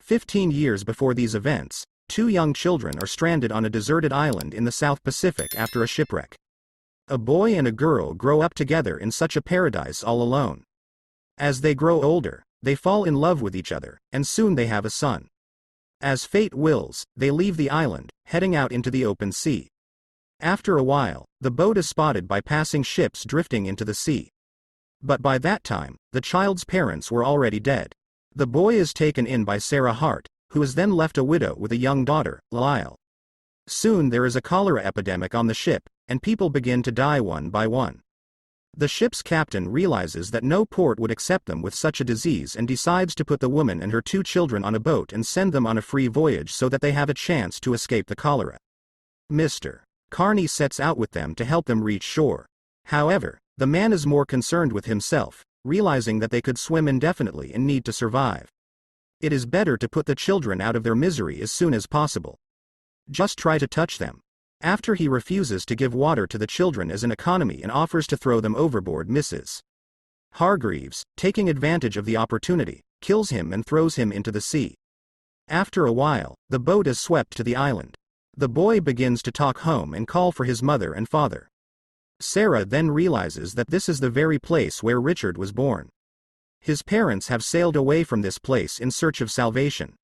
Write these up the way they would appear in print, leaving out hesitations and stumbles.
15 years before these events, two young children are stranded on a deserted island in the South Pacific after a shipwreck. A boy and a girl grow up together in such a paradise all alone. As they grow older, they fall in love with each other, and soon they have a son. As fate wills, they leave the island, heading out into the open sea. After a while, the boat is spotted by passing ships drifting into the sea. But by that time, the child's parents were already dead. The boy is taken in by Sarah Hart, who is then left a widow with a young daughter, Lyle. Soon there is a cholera epidemic on the ship, and people begin to die one by one. The ship's captain realizes that no port would accept them with such a disease and decides to put the woman and her two children on a boat and send them on a free voyage so that they have a chance to escape the cholera. Mr. Carney sets out with them to help them reach shore. However, the man is more concerned with himself, realizing that they could swim indefinitely and need to survive. It is better to put the children out of their misery as soon as possible. Just try to touch them. After he refuses to give water to the children as an economy and offers to throw them overboard, Mrs. Hargreaves, taking advantage of the opportunity, kills him and throws him into the sea. After a while, the boat is swept to the island. The boy begins to talk home and call for his mother and father. Sarah then realizes that this is the very place where Richard was born. His parents have sailed away from this place in search of salvation.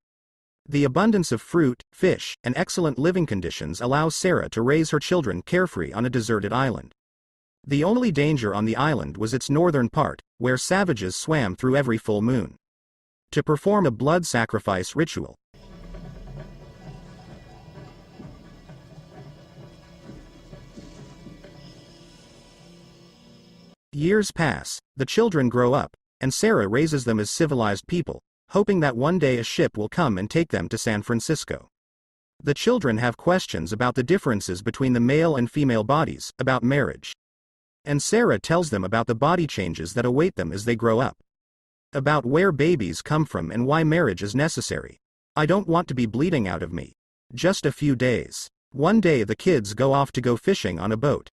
The abundance of fruit, fish, and excellent living conditions allows Sarah to raise her children carefree on a deserted island. The only danger on the island was its northern part, where savages swam through every full moon to perform a blood sacrifice ritual. Years pass, the children grow up, and Sarah raises them as civilized people, hoping that one day a ship will come and take them to San Francisco. The children have questions about the differences between the male and female bodies, about marriage. And Sarah tells them about the body changes that await them as they grow up. About where babies come from and why marriage is necessary. I don't want to be bleeding out of me. Just a few days. One day the kids go off to go fishing on a boat.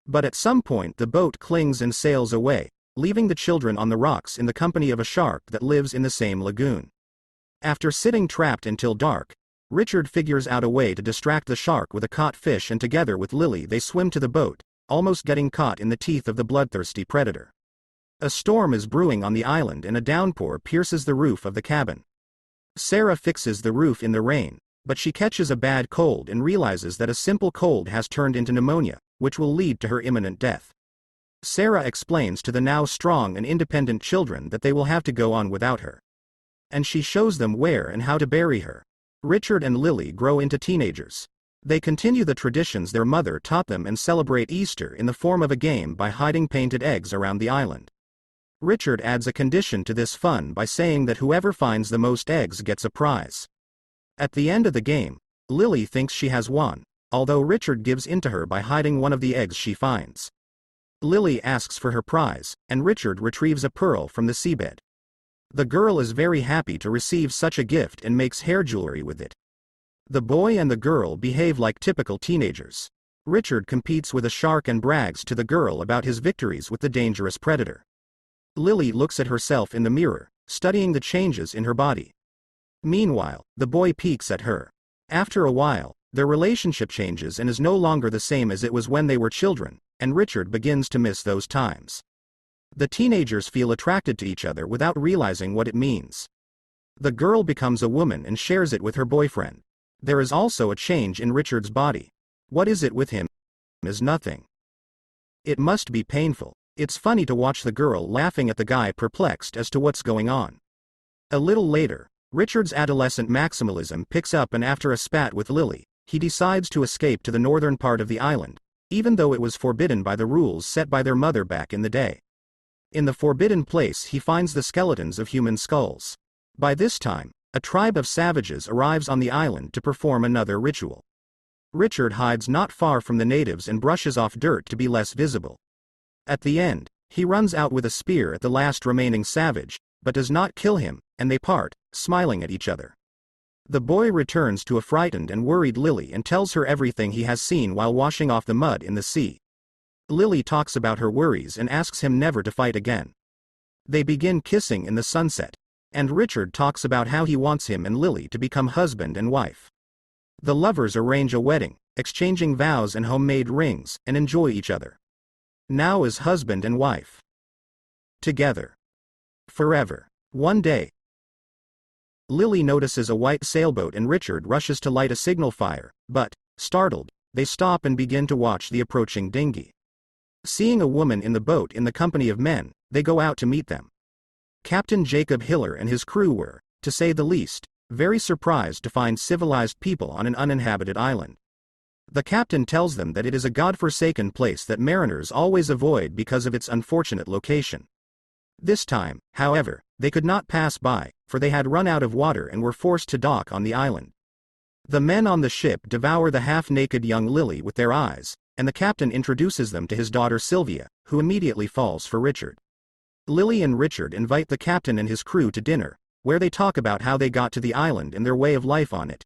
But at some point the boat clings and sails away, leaving the children on the rocks in the company of a shark that lives in the same lagoon. After sitting trapped until dark, Richard figures out a way to distract the shark with a caught fish, and together with Lily they swim to the boat, almost getting caught in the teeth of the bloodthirsty predator. A storm is brewing on the island and a downpour pierces the roof of the cabin. Sarah fixes the roof in the rain, but she catches a bad cold and realizes that a simple cold has turned into pneumonia, which will lead to her imminent death. Sarah explains to the now strong and independent children that they will have to go on without her. And she shows them where and how to bury her. Richard and Lily grow into teenagers. They continue the traditions their mother taught them and celebrate Easter in the form of a game by hiding painted eggs around the island. Richard adds a condition to this fun by saying that whoever finds the most eggs gets a prize. At the end of the game, Lily thinks she has won, although Richard gives in to her by hiding one of the eggs she finds. Lily asks for her prize, and Richard retrieves a pearl from the seabed. The girl is very happy to receive such a gift and makes hair jewelry with it. The boy and the girl behave like typical teenagers. Richard competes with a shark and brags to the girl about his victories with the dangerous predator. Lily looks at herself in the mirror, studying the changes in her body. Meanwhile, the boy peeks at her. After a while, their relationship changes and is no longer the same as it was when they were children, and Richard begins to miss those times. The teenagers feel attracted to each other without realizing what it means. The girl becomes a woman and shares it with her boyfriend. There is also a change in Richard's body. What is it with him? Is nothing. It must be painful. It's funny to watch the girl laughing at the guy, perplexed as to what's going on. A little later, Richard's adolescent maximalism picks up, and after a spat with Lily, he decides to escape to the northern part of the island, even though it was forbidden by the rules set by their mother back in the day. In the forbidden place he finds the skeletons of human skulls. By this time, a tribe of savages arrives on the island to perform another ritual. Richard hides not far from the natives and brushes off dirt to be less visible. At the end, he runs out with a spear at the last remaining savage, but does not kill him, and they part, smiling at each other. The boy returns to a frightened and worried Lily and tells her everything he has seen while washing off the mud in the sea. Lily talks about her worries and asks him never to fight again. They begin kissing in the sunset. And Richard talks about how he wants him and Lily to become husband and wife. The lovers arrange a wedding, exchanging vows and homemade rings, and enjoy each other. Now as husband and wife. Together. Forever. One day, Lily notices a white sailboat and Richard rushes to light a signal fire, but, startled, they stop and begin to watch the approaching dinghy. Seeing a woman in the boat in the company of men, they go out to meet them. Captain Jacob Hiller and his crew were, to say the least, very surprised to find civilized people on an uninhabited island. The captain tells them that it is a god-forsaken place that mariners always avoid because of its unfortunate location. This time, however, they could not pass by, for they had run out of water and were forced to dock on the island. The men on the ship devour the half-naked young Lily with their eyes, and the captain introduces them to his daughter Sylvia, who immediately falls for Richard. Lily and Richard invite the captain and his crew to dinner, where they talk about how they got to the island and their way of life on it.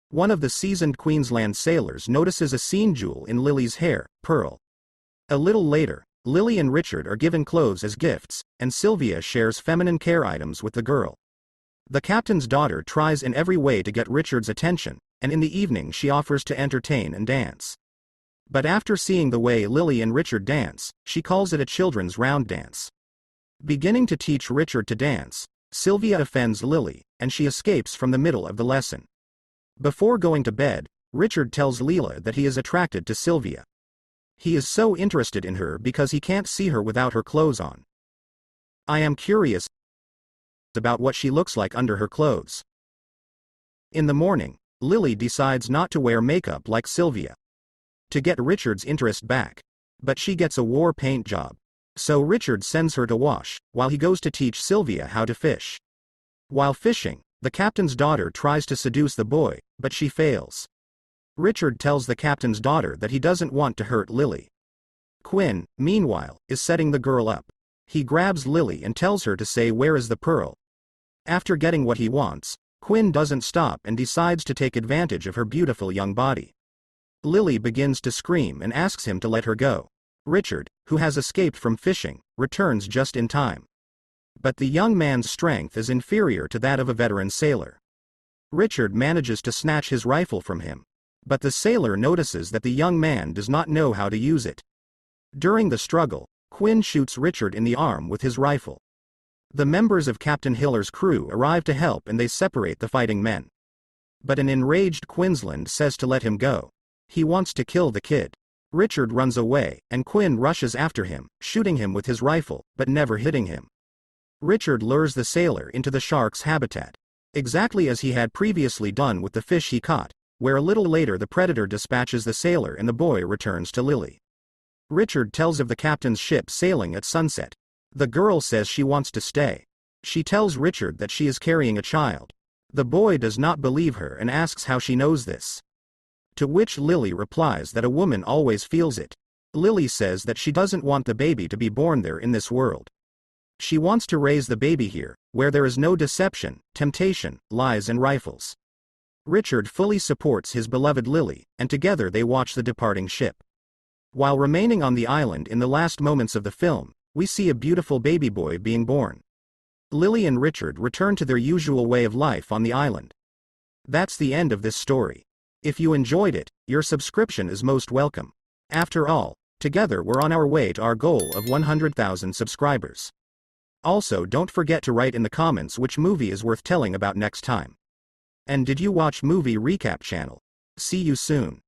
One of the seasoned Queensland sailors notices a scene jewel in Lily's hair, Pearl. A little later, Lily and Richard are given clothes as gifts, and Sylvia shares feminine care items with the girl. The captain's daughter tries in every way to get Richard's attention, and in the evening she offers to entertain and dance. But after seeing the way Lily and Richard dance, she calls it a children's round dance. Beginning to teach Richard to dance, Sylvia offends Lily, and she escapes from the middle of the lesson. Before going to bed, Richard tells Leela that he is attracted to Sylvia. He is so interested in her because he can't see her without her clothes on. I am curious about what she looks like under her clothes. In the morning, Lily decides not to wear makeup like Sylvia to get Richard's interest back, but she gets a war paint job. So Richard sends her to wash, while he goes to teach Sylvia how to fish. While fishing, the captain's daughter tries to seduce the boy, but she fails. Richard tells the captain's daughter that he doesn't want to hurt Lily. Quinn, meanwhile, is setting the girl up. He grabs Lily and tells her to say where is the pearl. After getting what he wants, Quinn doesn't stop and decides to take advantage of her beautiful young body. Lily begins to scream and asks him to let her go. Richard, who has escaped from fishing, returns just in time. But the young man's strength is inferior to that of a veteran sailor. Richard manages to snatch his rifle from him, but the sailor notices that the young man does not know how to use it. During the struggle, Quinn shoots Richard in the arm with his rifle. The members of Captain Hiller's crew arrive to help and they separate the fighting men. But an enraged Queensland says to let him go. He wants to kill the kid. Richard runs away, and Quinn rushes after him, shooting him with his rifle, but never hitting him. Richard lures the sailor into the shark's habitat, exactly as he had previously done with the fish he caught, where a little later the predator dispatches the sailor and the boy returns to Lily. Richard tells of the captain's ship sailing at sunset. The girl says she wants to stay. She tells Richard that she is carrying a child. The boy does not believe her and asks how she knows this. To which Lily replies that a woman always feels it. Lily says that she doesn't want the baby to be born there in this world. She wants to raise the baby here, where there is no deception, temptation, lies and rifles. Richard fully supports his beloved Lily, and together they watch the departing ship. While remaining on the island in the last moments of the film, we see a beautiful baby boy being born. Lily and Richard return to their usual way of life on the island. That's the end of this story. If you enjoyed it, your subscription is most welcome. After all, together we're on our way to our goal of 100,000 subscribers. Also, don't forget to write in the comments which movie is worth telling about next time. And did you watch Movie Recap channel? See you soon.